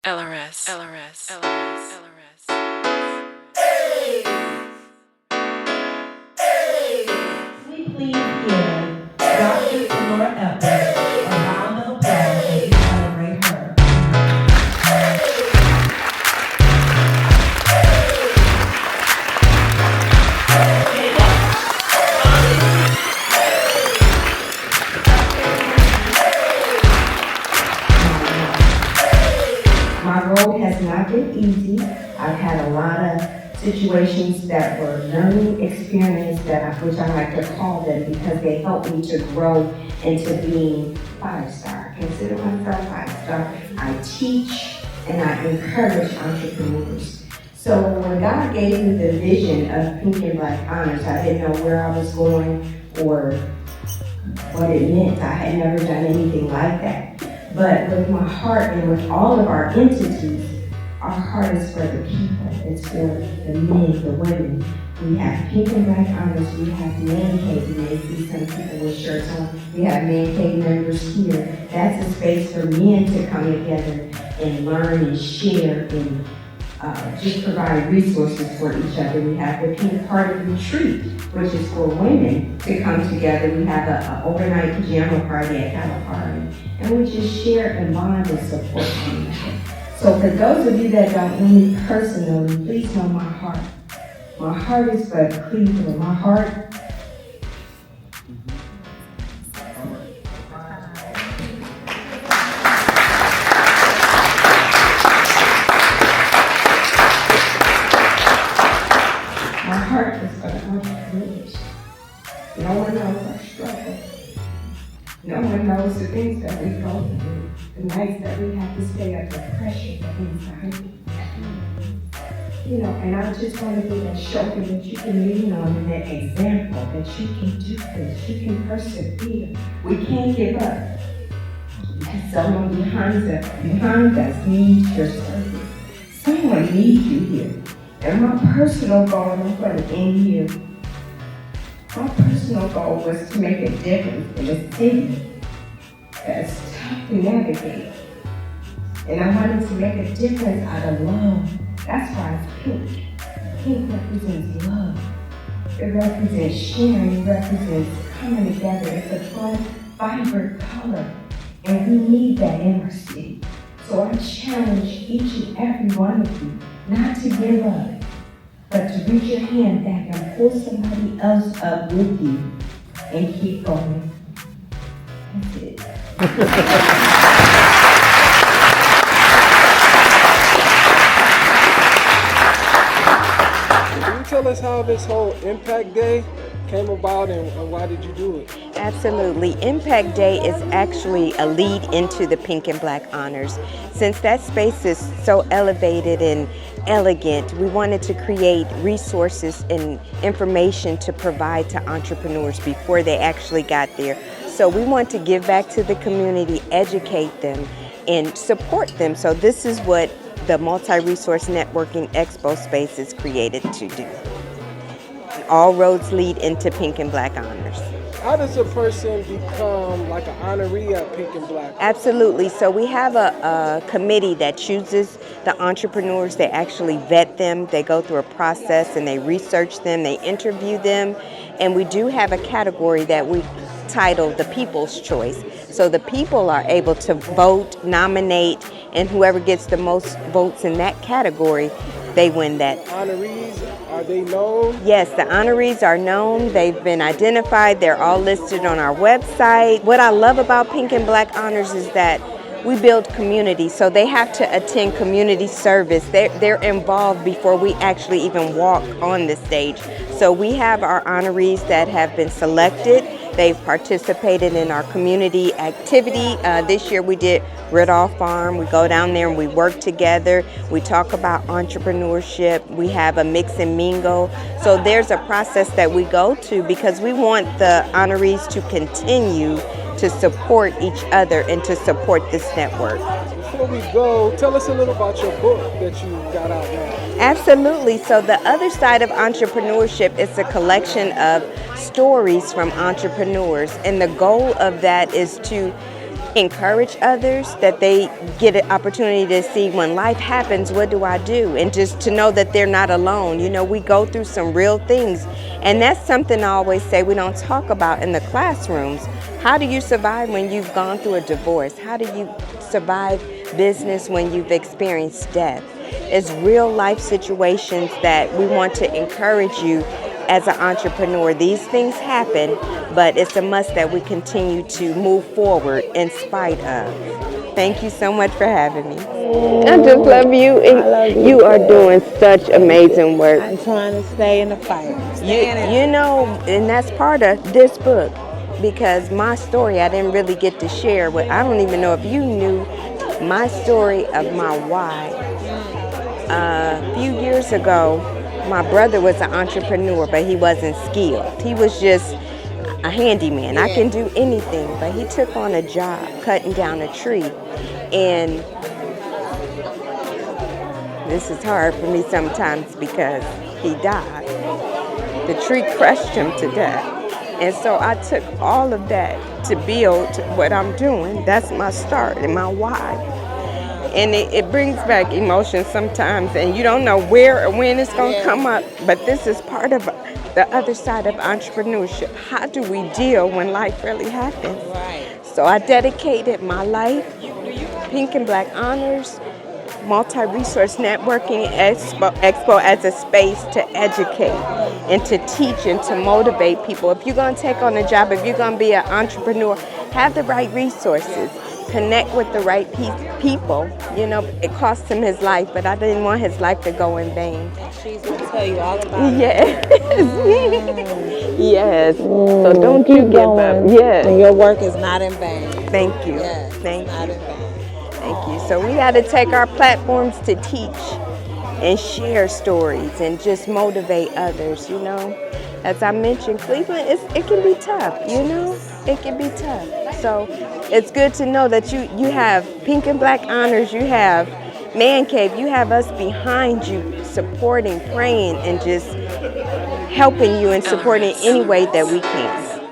LRS, LRS, LRS, LRS. We please give Dr. Tenora a round of applause as we celebrate her. My road has not been easy. I've had a lot of situations that were learning experience which I like to call them because they helped me to grow into being 5-star. Consider myself 5-star. I teach and I encourage entrepreneurs. So when God gave me the vision of Pink and Black Honors, I didn't know where I was going or what it meant. I had never done anything like that. But with my heart and with all of our entities, our heart is for the people. It's for the men, the women. We have Pink and Black Honors. We have Man Cave. You may see some people with shirts on. We have Man Cave members here. That's a space for men to come together and learn and share and just provide resources for each other. We have the Pink Party Retreat, which is for women to come together. We have an overnight pajama party at Calipari, and we just share and bond and support one another. So for those of you that don't know me personally, please know my heart. My heart is for Cleveland. My heart is for the entrepreneurs. No one knows our struggle. No one knows the things that we go through, the nights that we have to stay up, the pressure, the anxiety. You know, and I just want to be that shoulder that you can lean on and that example that you can do this, you can persevere. We can't give up. Because someone behind us needs your service. Someone needs you here. And my personal goal, and I'm going to end here, my personal goal was to make a difference in a city that's tough to navigate. And I wanted to make a difference out of love. That's why it's pink. Pink represents love. It represents sharing. It represents coming together. It's a fun, vibrant color. And we need that in our city. So I challenge each and every one of you not to give up, but to reach your hand back and pull somebody else up with you and keep going. That's it. Can you tell us how this whole Impact Day came about and why did you do it? Absolutely. Impact Day is actually a lead into the Pink and Black Honors. Since that space is so elevated and elegant, we wanted to create resources and information to provide to entrepreneurs before they actually got there. So we want to give back to the community, educate them, and support them. So this is what the Multi-Resource Networking Expo space is created to do. All roads lead into Pink and Black Honors. How does a person become like an honoree at Pink and Black? Absolutely. So we have a committee that chooses the entrepreneurs. They actually vet them. They go through a process and they research them. They interview them. And we do have a category that we title the People's Choice. So the people are able to vote, nominate, and whoever gets the most votes in that category, they win that. Honorees, are they known? Yes, the honorees are known. They've been identified. They're all listed on our website. What I love about Pink and Black Honors is that we build community, so they have to attend community service. They're involved before we actually even walk on the stage. So we have our honorees that have been selected. They've participated in our community activity. This year we did Ridolph Farm. We go down there and we work together. We talk about entrepreneurship. We have a mix and mingle. So there's a process that we go to because we want the honorees to continue to support each other and to support this network. Before we go, tell us a little about your book that you got out now. Absolutely. So the other side of entrepreneurship is a collection of stories from entrepreneurs. And the goal of that is to encourage others, that they get an opportunity to see when life happens, what do I do? And just to know that they're not alone. You know, we go through some real things. And that's something I always say we don't talk about in the classrooms. How do you survive when you've gone through a divorce? How do you survive business when you've experienced death? It's real life situations that we want to encourage you as an entrepreneur. These things happen, but it's a must that we continue to move forward in spite of. Thank you so much for having me. I just love you. And you are doing such amazing work. I'm trying to stay in the fight. You know, and that's part of this book, because my story I didn't really get to share with. I don't even know if you knew my story of my why. A few years ago, my brother was an entrepreneur, but he wasn't skilled. He was just a handyman. I can do anything, but he took on a job cutting down a tree. And this is hard for me sometimes because he died. The tree crushed him to death. And so I took all of that to build what I'm doing. That's my start and my why. And it brings back emotions sometimes, and you don't know where or when it's going to come up. But this is part of the other side of entrepreneurship. How do we deal when life really happens? So I dedicated my life, Pink and Black Honors, Multi-Resource Networking Expo as a space to educate and to teach and to motivate people. If you're going to take on a job, if you're going to be an entrepreneur, have the right resources. Connect with the right people. You know, it cost him his life, but I didn't want his life to go in vain. She's going to tell you all about it. Yes. Yes. So don't you give up. Yes. And your work is not in vain. Thank you. Yes, Thank not you. in vain. Thank you. So we got to take our platforms to teach and share stories and just motivate others, you know. As I mentioned, Cleveland, it can be tough, you know. It can be tough. So it's good to know that you have Pink and Black Honors, you have Man Cave, you have us behind you, supporting, praying, and just helping you and supporting any way that we can.